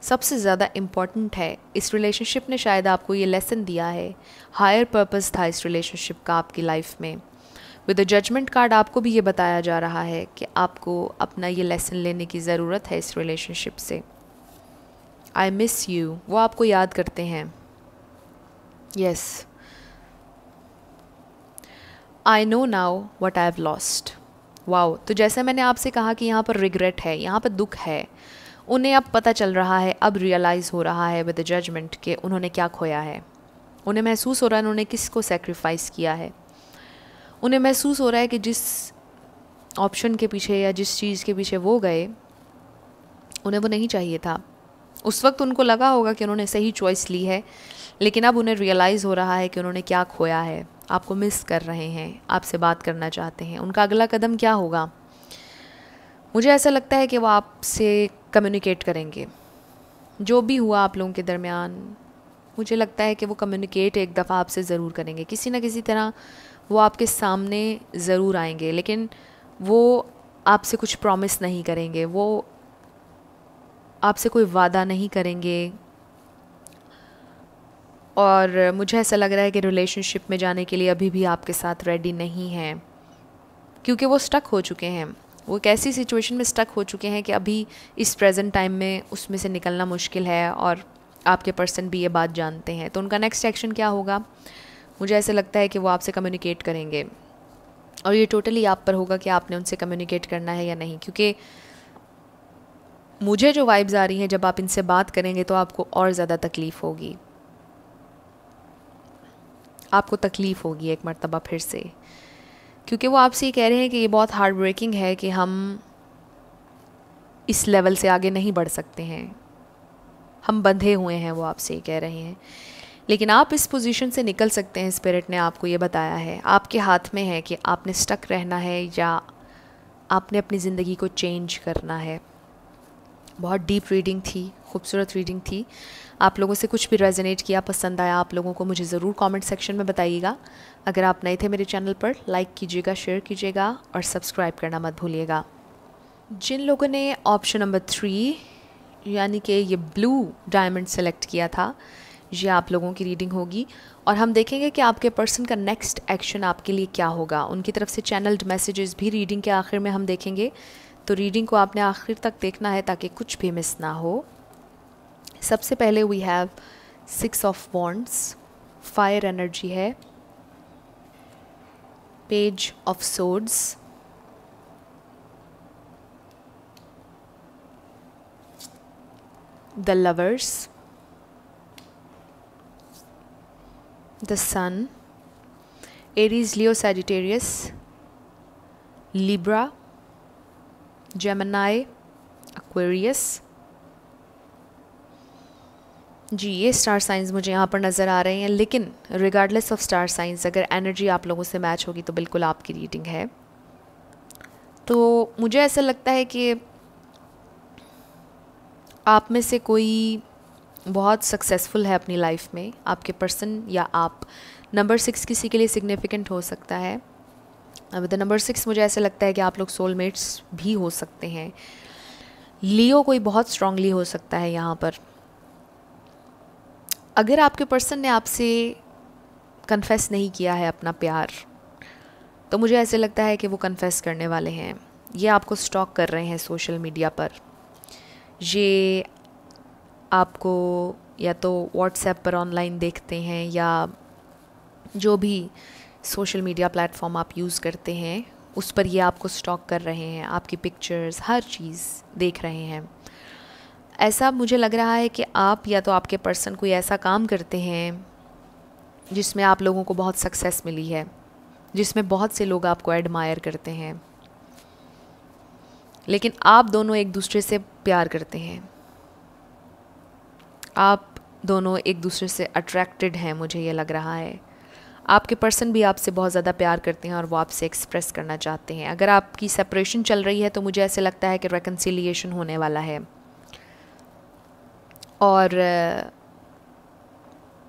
सबसे ज़्यादा इम्पॉर्टेंट है। इस रिलेशनशिप ने शायद आपको ये लेसन दिया है, हायर पर्पज़ था इस रिलेशनशिप का आपकी लाइफ में। विद द जजमेंट कार्ड आपको भी ये बताया जा रहा है कि आपको अपना ये लेसन लेने की ज़रूरत है इस रिलेशनशिप से। आई मिस यू, वो आपको याद करते हैं। Yes, I know now what I have lost. Wow, तो जैसे मैंने आपसे कहा कि यहाँ पर रिग्रेट है, यहाँ पर दुख है, उन्हें अब पता चल रहा है, अब रियलाइज़ हो रहा है विद द जजमेंट कि उन्होंने क्या खोया है। उन्हें महसूस हो रहा है उन्होंने किसको सेक्रीफाइस किया है। उन्हें महसूस हो रहा है कि जिस ऑप्शन के पीछे या जिस चीज़ के पीछे वो गए, उन्हें वो नहीं चाहिए था। उस वक्त उनको लगा होगा कि उन्होंने सही चॉइस ली है, लेकिन अब उन्हें रियलाइज़ हो रहा है कि उन्होंने क्या खोया है। आपको मिस कर रहे हैं, आपसे बात करना चाहते हैं। उनका अगला कदम क्या होगा? मुझे ऐसा लगता है कि वो आपसे कम्युनिकेट करेंगे। जो भी हुआ आप लोगों के दरमियान, मुझे लगता है कि वो कम्युनिकेट एक दफ़ा आपसे ज़रूर करेंगे। किसी न किसी तरह वो आपके सामने ज़रूर आएंगे, लेकिन वो आपसे कुछ प्रॉमिस नहीं करेंगे, वो आपसे कोई वादा नहीं करेंगे। और मुझे ऐसा लग रहा है कि रिलेशनशिप में जाने के लिए अभी भी आपके साथ रेडी नहीं हैं, क्योंकि वो स्टक हो चुके हैं। वो एक ऐसी सिचुएशन में स्टक हो चुके हैं कि अभी इस प्रेजेंट टाइम में उसमें से निकलना मुश्किल है, और आपके पर्सन भी ये बात जानते हैं। तो उनका नेक्स्ट एक्शन क्या होगा? मुझे ऐसा लगता है कि वो आपसे कम्युनिकेट करेंगे, और ये टोटली आप पर होगा कि आपने उनसे कम्युनिकेट करना है या नहीं। क्योंकि मुझे जो वाइब्स आ रही हैं, जब आप इनसे बात करेंगे तो आपको और ज़्यादा तकलीफ़ होगी, आपको तकलीफ़ होगी एक मर्तबा फिर से, क्योंकि वो आपसे ये कह रहे हैं कि ये बहुत हार्ड ब्रेकिंग है कि हम इस लेवल से आगे नहीं बढ़ सकते हैं, हम बंधे हुए हैं। वो आपसे ये कह रहे हैं, लेकिन आप इस पोजीशन से निकल सकते हैं। स्पिरिट ने आपको ये बताया है, आपके हाथ में है कि आपने स्टक रहना है या आपने अपनी ज़िंदगी को चेंज करना है। बहुत डीप रीडिंग थी, खूबसूरत रीडिंग थी। आप लोगों से कुछ भी रेजोनेट किया, पसंद आया आप लोगों को, मुझे ज़रूर कमेंट सेक्शन में बताइएगा। अगर आप नए थे मेरे चैनल पर, लाइक कीजिएगा, शेयर कीजिएगा और सब्सक्राइब करना मत भूलिएगा। जिन लोगों ने ऑप्शन नंबर 3 यानी कि ये ब्लू डायमंड सेलेक्ट किया था, ये आप लोगों की रीडिंग होगी, और हम देखेंगे कि आपके पर्सन का नेक्स्ट एक्शन आपके लिए क्या होगा। उनकी तरफ से चैनल्ड मैसेजेस भी रीडिंग के आखिर में हम देखेंगे, तो रीडिंग को आपने आखिर तक देखना है ताकि कुछ भी मिस ना हो। सबसे पहले we have 6 of wands, fire energy है, page of swords, the lovers, the sun, Aries, Leo, Sagittarius, Libra, Gemini, Aquarius. जी, ये स्टार साइंस मुझे यहाँ पर नज़र आ रहे हैं, लेकिन रिगार्डलेस ऑफ स्टार साइंस अगर एनर्जी आप लोगों से मैच होगी तो बिल्कुल आपकी रीडिंग है। तो मुझे ऐसा लगता है कि आप में से कोई बहुत सक्सेसफुल है अपनी लाइफ में, आपके पर्सन या आप। नंबर 6 किसी के लिए सिग्निफिकेंट हो सकता है। विद नंबर 6 मुझे ऐसा लगता है कि आप लोग सोलमेट्स भी हो सकते हैं। लियो कोई बहुत स्ट्रांगली हो सकता है यहाँ पर। अगर आपके पर्सन ने आपसे कन्फेस नहीं किया है अपना प्यार, तो मुझे ऐसे लगता है कि वो कन्फेस करने वाले हैं। ये आपको स्टॉक कर रहे हैं सोशल मीडिया पर। ये आपको या तो व्हाट्सएप पर ऑनलाइन देखते हैं या जो भी सोशल मीडिया प्लेटफॉर्म आप यूज़ करते हैं उस पर ये आपको स्टॉक कर रहे हैं, आपकी पिक्चर्स, हर चीज़ देख रहे हैं। ऐसा मुझे लग रहा है कि आप या तो आपके पर्सन कोई ऐसा काम करते हैं जिसमें आप लोगों को बहुत सक्सेस मिली है, जिसमें बहुत से लोग आपको एडमायर करते हैं, लेकिन आप दोनों एक दूसरे से प्यार करते हैं, आप दोनों एक दूसरे से अट्रैक्टेड हैं। मुझे ये लग रहा है आपके पर्सन भी आपसे बहुत ज़्यादा प्यार करते हैं और वो आपसे एक्सप्रेस करना चाहते हैं। अगर आपकी सेपरेशन चल रही है तो मुझे ऐसे लगता है कि रेकन्सिलिएशन होने वाला है। और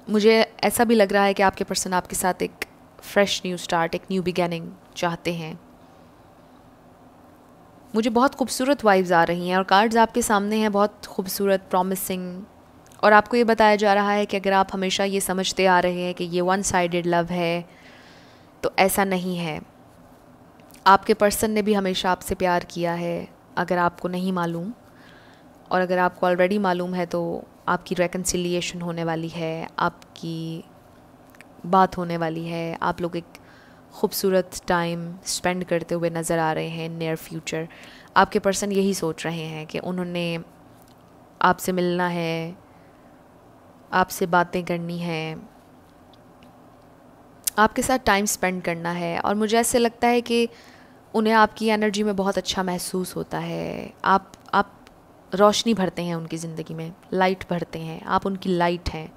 मुझे ऐसा भी लग रहा है कि आपके पर्सन आपके साथ एक फ्रेश न्यू स्टार्ट, एक न्यू बिगिनिंग चाहते हैं। मुझे बहुत खूबसूरत वाइब्स आ रही हैं और कार्ड्स आपके सामने हैं, बहुत खूबसूरत, प्रॉमिसिंग। और आपको ये बताया जा रहा है कि अगर आप हमेशा ये समझते आ रहे हैं कि ये वन साइडेड लव है, तो ऐसा नहीं है। आपके पर्सन ने भी हमेशा आपसे प्यार किया है। अगर आपको नहीं मालूम, और अगर आपको ऑलरेडी मालूम है, तो आपकी रेकन्सिलिएशन होने वाली है, आपकी बात होने वाली है। आप लोग एक खूबसूरत टाइम स्पेंड करते हुए नज़र आ रहे हैं नियर फ्यूचर। आपके पर्सन यही सोच रहे हैं कि उन्होंने आपसे मिलना है, आपसे बातें करनी हैं, आपके साथ टाइम स्पेंड करना है। और मुझे ऐसे लगता है कि उन्हें आपकी एनर्जी में बहुत अच्छा महसूस होता है। आप रोशनी भरते हैं उनकी ज़िंदगी में, लाइट भरते हैं, आप उनकी लाइट हैं।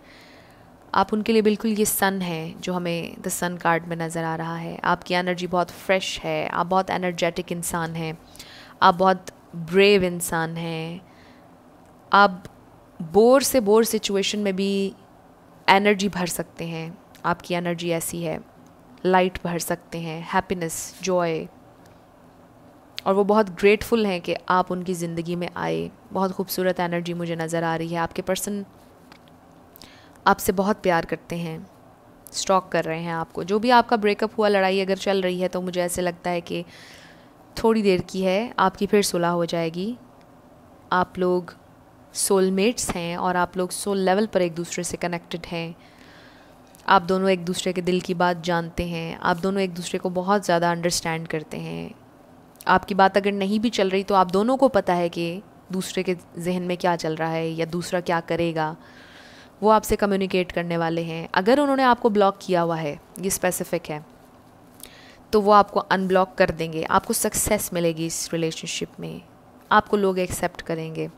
आप उनके लिए बिल्कुल ये सन है जो हमें द सन कार्ड में नज़र आ रहा है। आपकी एनर्जी बहुत फ्रेश है, आप बहुत एनर्जेटिक इंसान हैं, आप बहुत ब्रेव इंसान हैं। आप बोर से बोर सिचुएशन में भी एनर्जी भर सकते हैं। आपकी एनर्जी ऐसी है, लाइट भर सकते हैं, हैप्पीनेस, जॉय। और वो बहुत ग्रेटफुल हैं कि आप उनकी ज़िंदगी में आए। बहुत खूबसूरत एनर्जी मुझे नज़र आ रही है। आपके पर्सन आपसे बहुत प्यार करते हैं, स्टॉक कर रहे हैं आपको। जो भी आपका ब्रेकअप हुआ, लड़ाई अगर चल रही है, तो मुझे ऐसे लगता है कि थोड़ी देर की है, आपकी फिर सुलह हो जाएगी। आप लोग सोलमेट्स हैं और आप लोग सोल लेवल पर एक दूसरे से कनेक्टेड हैं। आप दोनों एक दूसरे के दिल की बात जानते हैं, आप दोनों एक दूसरे को बहुत ज़्यादा अंडरस्टैंड करते हैं। आपकी बात अगर नहीं भी चल रही तो आप दोनों को पता है कि दूसरे के जहन में क्या चल रहा है या दूसरा क्या करेगा। वो आपसे कम्युनिकेट करने वाले हैं। अगर उन्होंने आपको ब्लॉक किया हुआ है, ये स्पेसिफिक है, तो वो आपको अनब्लॉक कर देंगे। आपको सक्सेस मिलेगी इस रिलेशनशिप में, आपको लोग एक्सेप्ट करेंगे।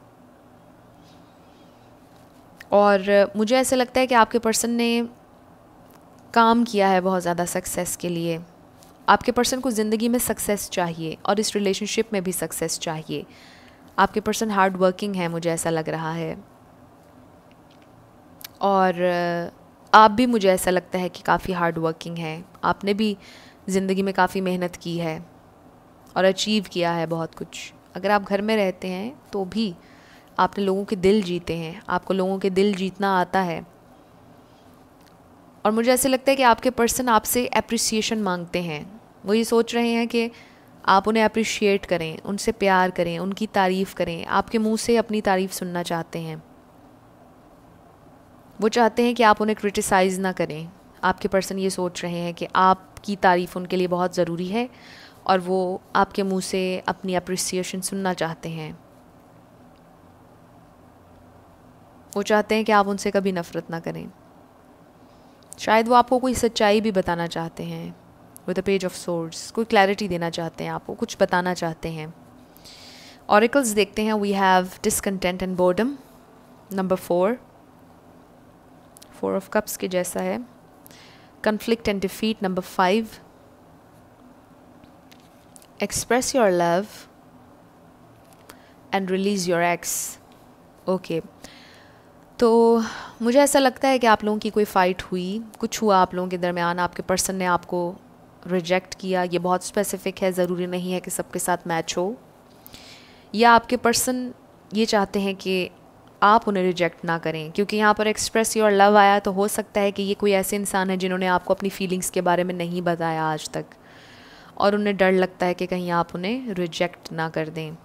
और मुझे ऐसा लगता है कि आपके पर्सन ने काम किया है बहुत ज़्यादा सक्सेस के लिए। आपके पर्सन को ज़िंदगी में सक्सेस चाहिए और इस रिलेशनशिप में भी सक्सेस चाहिए। आपके पर्सन हार्ड वर्किंग है, मुझे ऐसा लग रहा है। और आप भी, मुझे ऐसा लगता है कि काफ़ी हार्ड वर्किंग है। आपने भी ज़िंदगी में काफ़ी मेहनत की है और अचीव किया है बहुत कुछ। अगर आप घर में रहते हैं तो भी आपने लोगों के दिल जीते हैं, आपको लोगों के दिल जीतना आता है। और मुझे ऐसे लगता है कि आपके पर्सन आपसे एप्रिसिएशन मांगते हैं। वो ये सोच रहे हैं कि आप उन्हें अप्रिशिएट करें, उनसे प्यार करें, उनकी तारीफ़ करें। आपके मुंह से अपनी तारीफ़ सुनना चाहते हैं। वो चाहते हैं कि आप उन्हें क्रिटिसाइज़ ना करें। आपके पर्सन ये सोच रहे हैं कि आपकी तारीफ़ उनके लिए बहुत ज़रूरी है और वो आपके मुंह से अपनी अप्रिसिएशन सुनना चाहते हैं। वो चाहते हैं कि आप उनसे कभी नफ़रत ना करें। शायद वो आपको कोई सच्चाई भी बताना चाहते हैं। With the page of swords कोई क्लैरिटी देना चाहते हैं, आपको कुछ बताना चाहते हैं। ऑरिकल्स देखते हैं। We have discontent and boredom, number 4 of cups के जैसा है। Conflict and defeat, number 5। Express your love and release your ex. Okay, तो मुझे ऐसा लगता है कि आप लोगों की कोई फ़ाइट हुई, कुछ हुआ आप लोगों के दरमियान, आपके पर्सन ने आपको रिजेक्ट किया। ये बहुत स्पेसिफिक है, ज़रूरी नहीं है कि सबके साथ मैच हो। या आपके पर्सन ये चाहते हैं कि आप उन्हें रिजेक्ट ना करें, क्योंकि यहाँ पर एक्सप्रेस योर लव आया, तो हो सकता है कि ये कोई ऐसे इंसान है जिन्होंने आपको अपनी फीलिंग्स के बारे में नहीं बताया आज तक, और उन्हें डर लगता है कि कहीं आप उन्हें रिजेक्ट ना कर दें,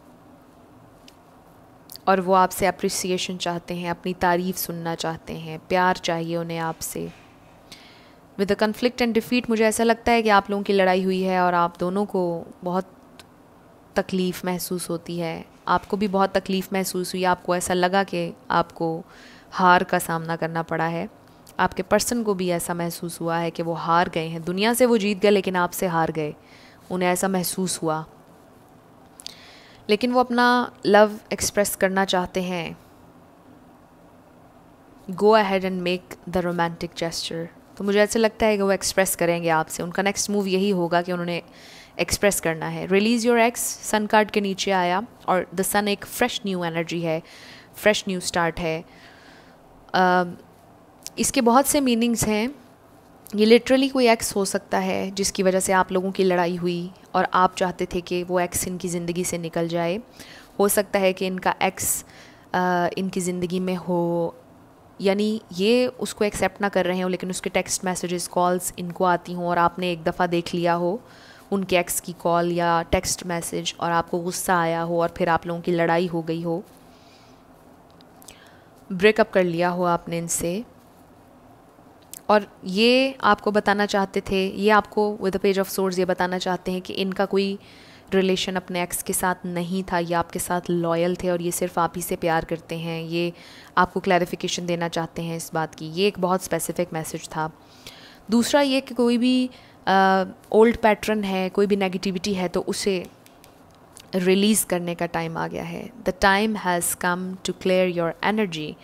और वो आपसे अप्रिसिएशन चाहते हैं, अपनी तारीफ़ सुनना चाहते हैं, प्यार चाहिए उन्हें आपसे। With the conflict and defeat मुझे ऐसा लगता है कि आप लोगों की लड़ाई हुई है और आप दोनों को बहुत तकलीफ़ महसूस होती है। आपको भी बहुत तकलीफ़ महसूस हुई, आपको ऐसा लगा कि आपको हार का सामना करना पड़ा है। आपके पर्सन को भी ऐसा महसूस हुआ है कि वो हार गए हैं, दुनिया से वो जीत गए लेकिन आपसे हार गए, उन्हें ऐसा महसूस हुआ। लेकिन वो अपना लव एक्सप्रेस करना चाहते हैं। Go ahead and make the romantic gesture. तो मुझे ऐसा लगता है कि वो एक्सप्रेस करेंगे आपसे। उनका नेक्स्ट मूव यही होगा कि उन्होंने एक्सप्रेस करना है। Release your ex sun card के नीचे आया, और द सन एक फ्रेश न्यू एनर्जी है, फ्रेश न्यू स्टार्ट है। इसके बहुत से मीनिंग्स हैं। ये लिटरली कोई एक्स हो सकता है जिसकी वजह से आप लोगों की लड़ाई हुई और आप चाहते थे कि वो एक्स इनकी ज़िंदगी से निकल जाए। हो सकता है कि इनका एक्स इनकी ज़िंदगी में हो, यानी ये उसको एक्सेप्ट ना कर रहे हो, लेकिन उसके टेक्स्ट मैसेजेस, कॉल्स इनको आती हों और आपने एक दफ़ा देख लिया हो उनके एक्स की कॉल या टेक्स्ट मैसेज, और आपको गुस्सा आया हो और फिर आप लोगों की लड़ाई हो गई हो, ब्रेकअप कर लिया हो आपने इनसे, और ये आपको बताना चाहते थे, ये आपको with the page of swords ये बताना चाहते हैं कि इनका कोई रिलेशन अपने एक्स के साथ नहीं था, ये आपके साथ लॉयल थे और ये सिर्फ आप ही से प्यार करते हैं। ये आपको क्लैरिफिकेशन देना चाहते हैं इस बात की। ये एक बहुत स्पेसिफिक मैसेज था। दूसरा ये कि कोई भी ओल्ड पैटर्न है, कोई भी नेगेटिविटी है, तो उसे रिलीज़ करने का टाइम आ गया है। The time has come to clear your energy.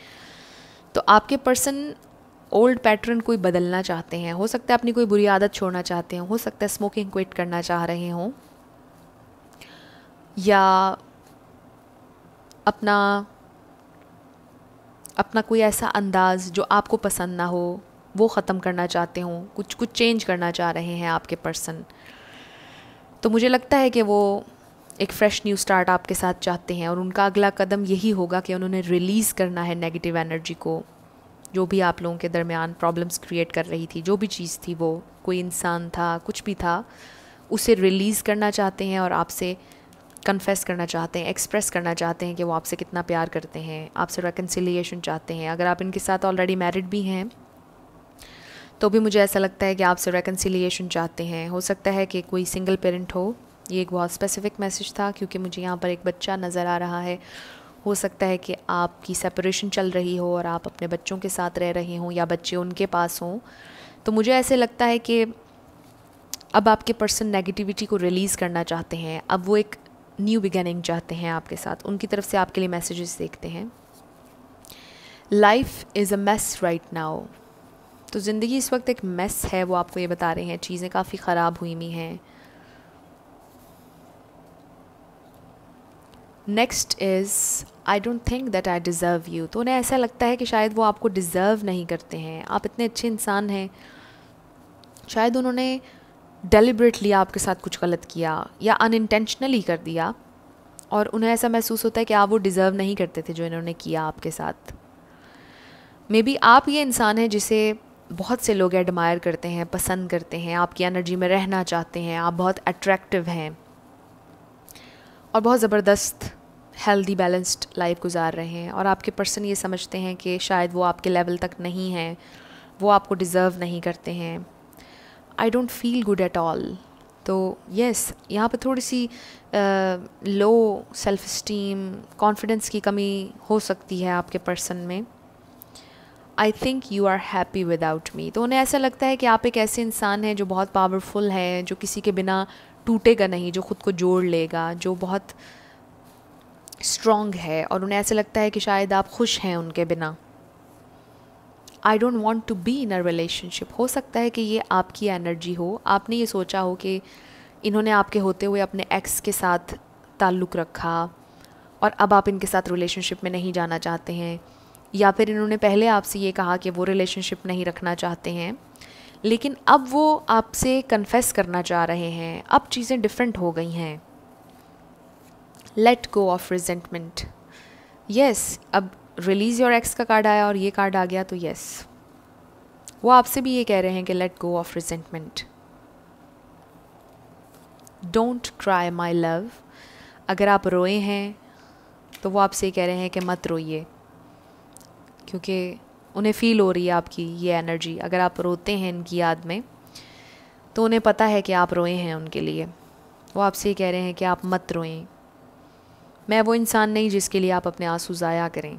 तो आपके पर्सन ओल्ड पैटर्न कोई बदलना चाहते हैं। हो सकता है अपनी कोई बुरी आदत छोड़ना चाहते हैं, हो सकता है स्मोकिंग क्विट करना चाह रहे हों, या अपना कोई ऐसा अंदाज़ जो आपको पसंद ना हो वो ख़त्म करना चाहते हों, कुछ चेंज करना चाह रहे हैं आपके पर्सन। तो मुझे लगता है कि वो एक फ़्रेश न्यू स्टार्ट आपके साथ चाहते हैं, और उनका अगला कदम यही होगा कि उन्होंने रिलीज़ करना है नेगेटिव एनर्जी को, जो भी आप लोगों के दरमियान प्रॉब्लम्स क्रिएट कर रही थी, जो भी चीज़ थी, वो कोई इंसान था, कुछ भी था, उसे रिलीज़ करना चाहते हैं और आपसे कन्फेस करना चाहते हैं, एक्सप्रेस करना चाहते हैं कि वो आपसे कितना प्यार करते हैं, आपसे रेकन्सिलिएशन चाहते हैं। अगर आप इनके साथ ऑलरेडी मैरिड भी हैं तो भी मुझे ऐसा लगता है कि आपसे रेकन्सिलिएशन चाहते हैं। हो सकता है कि कोई सिंगल पेरेंट हो। ये एक बहुत स्पेसिफिक मैसेज था क्योंकि मुझे यहाँ पर एक बच्चा नज़र आ रहा है। हो सकता है कि आपकी सेपरेशन चल रही हो और आप अपने बच्चों के साथ रह रहे हों या बच्चे उनके पास हों। तो मुझे ऐसे लगता है कि अब आपके पर्सन नेगेटिविटी को रिलीज़ करना चाहते हैं। अब वो एक न्यू बिगिनिंग चाहते हैं आपके साथ। उनकी तरफ से आपके लिए मैसेजेस देखते हैं। Life is a mess right now. तो ज़िंदगी इस वक्त एक मेस है, वो आपको ये बता रहे हैं। चीज़ें काफ़ी ख़राब हुई हुई हैं। Next is I don't think that I deserve you. तो उन्हें ऐसा लगता है कि शायद वो आपको डिज़र्व नहीं करते हैं। आप इतने अच्छे इंसान हैं, शायद उन्होंने डेलिबरेटली आपके साथ कुछ गलत किया या अनइंटेंशनली कर दिया, और उन्हें ऐसा महसूस होता है कि आप वो डिज़र्व नहीं करते थे जो इन्होंने किया आपके साथ। मे बी आप ये इंसान हैं जिसे बहुत से लोग एडमायर करते हैं, पसंद करते हैं, आपकी एनर्जी में रहना चाहते हैं। आप बहुत अट्रैक्टिव हैं और बहुत ज़बरदस्त हेल्दी बैलेंस्ड लाइफ गुजार रहे हैं, और आपके पर्सन ये समझते हैं कि शायद वो आपके लेवल तक नहीं हैं, वो आपको डिज़र्व नहीं करते हैं। I don't feel good at all. तो येस, यहाँ पे थोड़ी सी लो सेल्फ इस्टीम, कॉन्फिडेंस की कमी हो सकती है आपके पर्सन में। I think you are happy without me. तो उन्हें ऐसा लगता है कि आप एक ऐसे इंसान हैं जो बहुत पावरफुल है, जो किसी के बिना टूटेगा नहीं, जो ख़ुद को जोड़ लेगा, जो बहुत स्ट्रॉन्ग है, और उन्हें ऐसा लगता है कि शायद आप खुश हैं उनके बिना। I don't want to be in a relationship. हो सकता है कि ये आपकी एनर्जी हो, आपने ये सोचा हो कि इन्होंने आपके होते हुए अपने एक्स के साथ ताल्लुक़ रखा और अब आप इनके साथ रिलेशनशिप में नहीं जाना चाहते हैं, या फिर इन्होंने पहले आपसे ये कहा कि वो रिलेशनशिप नहीं रखना चाहते हैं, लेकिन अब वो आपसे कन्फेस करना चाह रहे हैं। अब चीज़ें डिफरेंट हो गई हैं। Let go of resentment. Yes, अब रिलीज़ योर एक्स का कार्ड आया और ये कार्ड आ गया, तो यस, वो आपसे भी ये कह रहे हैं कि let go of resentment. Don't cry my love. अगर आप रोए हैं तो वो आपसे कह रहे हैं कि मत रोइए, क्योंकि उन्हें फ़ील हो रही है आपकी ये एनर्जी। अगर आप रोते हैं इनकी याद में तो उन्हें पता है कि आप रोए हैं उनके लिए। वो आपसे कह रहे हैं कि आप मत रोएं, मैं वो इंसान नहीं जिसके लिए आप अपने आंसू ज़ाया करें।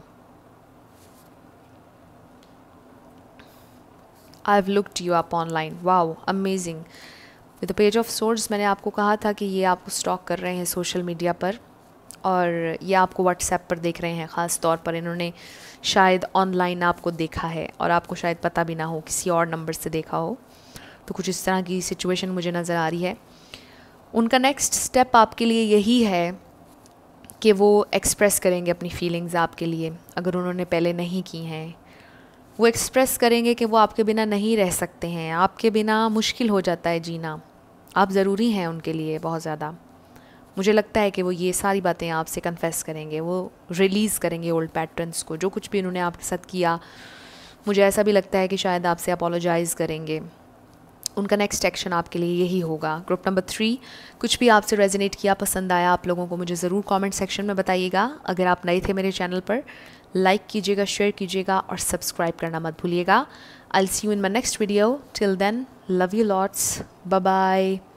I have looked you up online. Wow, amazing. With the page of swords, मैंने आपको कहा था कि ये आपको स्टॉक कर रहे हैं सोशल मीडिया पर, और ये आपको व्हाट्सएप पर देख रहे हैं। ख़ास तौर पर इन्होंने शायद ऑनलाइन आपको देखा है और आपको शायद पता भी ना हो, किसी और नंबर से देखा हो। तो कुछ इस तरह की सिचुएशन मुझे नज़र आ रही है। उनका नेक्स्ट स्टेप आपके लिए यही है कि वो एक्सप्रेस करेंगे अपनी फीलिंग्स आपके लिए, अगर उन्होंने पहले नहीं की हैं। वो एक्सप्रेस करेंगे कि वो आपके बिना नहीं रह सकते हैं, आपके बिना मुश्किल हो जाता है जीना, आप ज़रूरी हैं उनके लिए बहुत ज़्यादा। मुझे लगता है कि वो ये सारी बातें आपसे कन्फेस करेंगे, वो रिलीज़ करेंगे ओल्ड पैटर्न्स को, जो कुछ भी उन्होंने आपके साथ किया। मुझे ऐसा भी लगता है कि शायद आपसे अपोलोजाइज़ करेंगे। उनका नेक्स्ट एक्शन आपके लिए यही होगा। ग्रुप नंबर 3, कुछ भी आपसे रेजोनेट किया, पसंद आया आप लोगों को, मुझे ज़रूर कमेंट सेक्शन में बताइएगा। अगर आप नए थे मेरे चैनल पर, लाइक कीजिएगा, शेयर कीजिएगा और सब्सक्राइब करना मत भूलिएगा। I will see you in my next video. Till then, love you lots, bye bye.